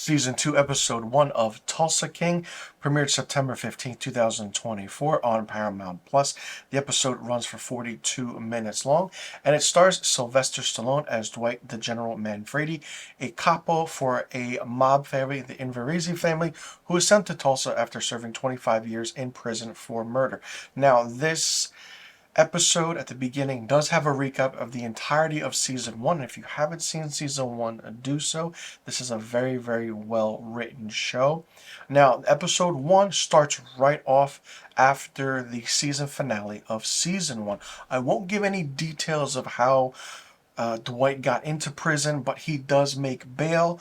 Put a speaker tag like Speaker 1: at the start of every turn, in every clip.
Speaker 1: Season 2, Episode 1 of Tulsa King premiered September 15, 2024 on Paramount+. The episode runs for 42 minutes long, and it stars Sylvester Stallone as Dwight the General Manfredi, a capo for a mob family, the Inverisi family, who is sent to Tulsa after serving 25 years in prison for murder. Now, this episode at the beginning does have a recap of the entirety of season 1. If you haven't seen season 1, do so. This is a very, very well written show. Now, episode 1 starts right off after the season finale of season 1. I won't give any details of how Dwight got into prison, but he does make bail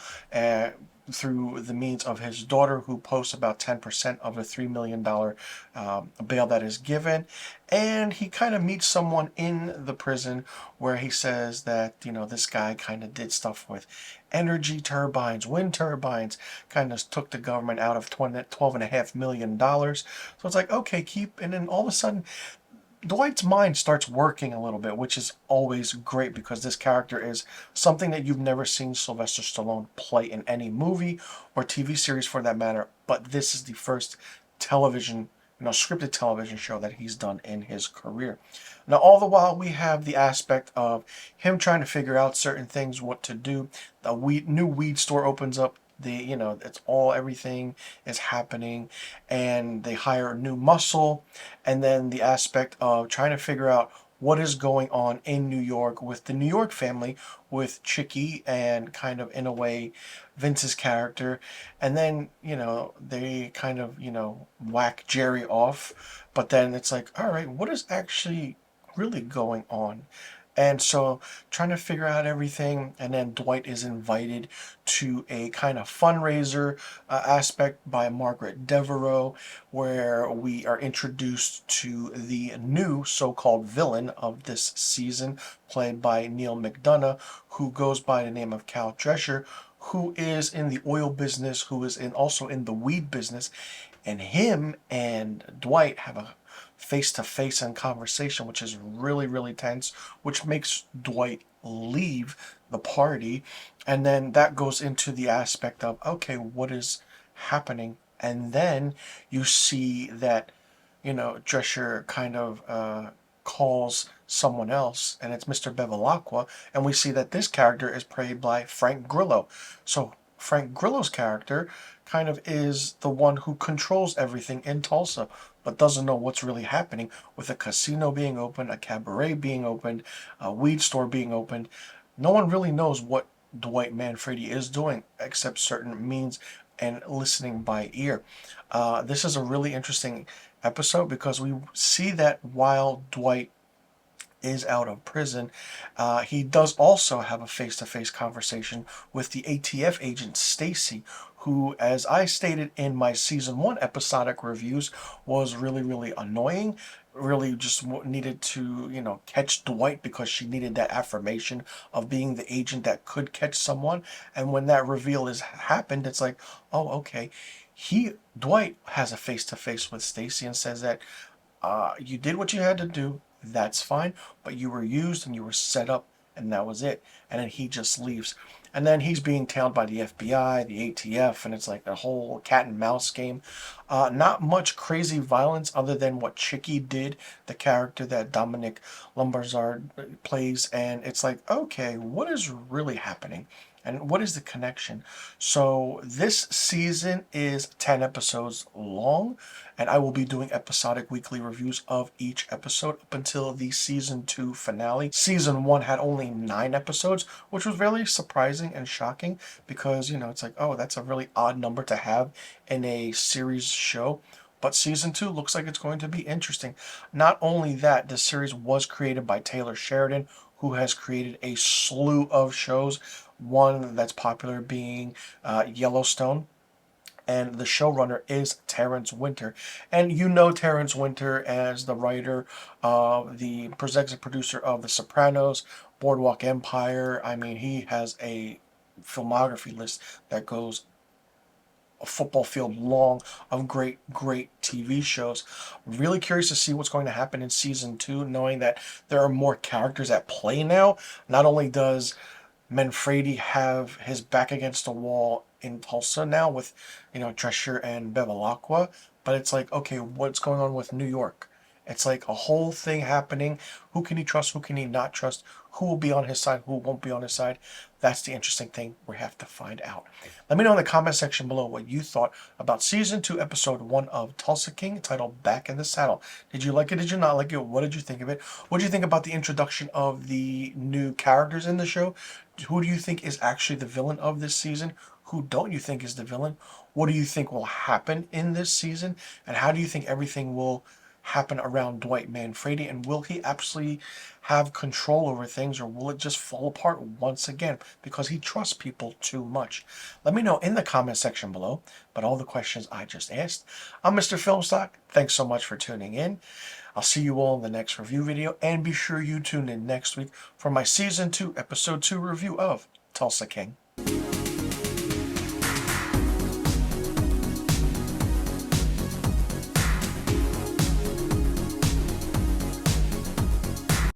Speaker 1: through the means of his daughter, who posts about 10% of the $3 million bail that is given. And he kind of meets someone in the prison where he says that, this guy kind of did stuff with energy turbines, wind turbines, kind of took the government out of $12.5 million. So it's like, okay, and then all of a sudden, Dwight's mind starts working a little bit, which is always great because this character is something that you've never seen Sylvester Stallone play in any movie or TV series for that matter, but this is the first television, scripted television show that he's done in his career. Now, all the while, we have the aspect of him trying to figure out certain things, what to do. The new weed store opens up. Everything is happening, and they hire a new muscle, and then the aspect of trying to figure out what is going on in New York with the New York family, with Chicky and kind of, in a way, Vince's character. And then, they kind of, whack Jerry off, but then it's like, all right, what is actually really going on? And so trying to figure out everything, and then Dwight is invited to a kind of fundraiser aspect by Margaret Devereaux, where we are introduced to the new so-called villain of this season, played by Neil McDonough, who goes by the name of Cal Drescher, who is in the oil business, who is also in the weed business, and him and Dwight have a face-to-face and conversation, which is really, really tense, which makes Dwight leave the party. And then that goes into the aspect of, okay, what is happening? And then you see that, Drescher kind of calls someone else, and it's Mr. Bevilacqua, and we see that this character is played by Frank Grillo. So Frank Grillo's character kind of is the one who controls everything in Tulsa, but doesn't know what's really happening, with a casino being opened, a cabaret being opened, a weed store being opened. No one really knows what Dwight Manfredi is doing, except certain means and listening by ear. This is a really interesting episode because we see that while Dwight is out of prison, he does also have a face-to-face conversation with the ATF agent Stacy, who, as I stated in my season 1 episodic reviews, was really, really annoying. Really just needed to, catch Dwight because she needed that affirmation of being the agent that could catch someone. And when that reveal happened, it's like, oh, okay. Dwight has a face-to-face with Stacy and says that you did what you had to do. That's fine, but you were used and you were set up, and that was it. And then he just leaves. And then he's being tailed by the FBI, the ATF, and it's like a whole cat and mouse game. Not much crazy violence other than what Chicky did, the character that Dominic Lombardozzi plays. And it's like, okay, what is really happening? And what is the connection? So this season is 10 episodes long, and I will be doing episodic weekly reviews of each episode up until the season 2 finale. Season 1 had only 9 episodes, which was really surprising and shocking because, it's like, oh, that's a really odd number to have in a series show. But season 2 looks like it's going to be interesting. Not only that, the series was created by Taylor Sheridan, who has created a slew of shows. One that's popular being Yellowstone, and the showrunner is Terrence Winter. And Terrence Winter as the writer, the executive producer of The Sopranos, Boardwalk Empire. I mean, he has a filmography list that goes a football field long of great TV shows. Really curious to see what's going to happen in season 2, knowing that there are more characters at play now. Not only does Manfredi have his back against the wall in Tulsa now with, Drescher and Bevilacqua, but it's like, okay, what's going on with New York? It's like a whole thing happening. Who can he trust? Who can he not trust? Who will be on his side? Who won't be on his side? That's the interesting thing we have to find out. Let me know in the comment section below what you thought about Season 2, Episode 1 of Tulsa King, titled Back in the Saddle. Did you like it? Did you not like it? What did you think of it? What did you think about the introduction of the new characters in the show? Who do you think is actually the villain of this season? Who don't you think is the villain? What do you think will happen in this season? And how do you think everything will happen around Dwight Manfredi, and will he absolutely have control over things, or will it just fall apart once again because he trusts people too much? Let me know in the comment section below. But all the questions I just asked. I'm Mr. Filmstock. Thanks so much for tuning in. I'll see you all in the next review video, and be sure you tune in next week for my Season 2, Episode 2 review of Tulsa King.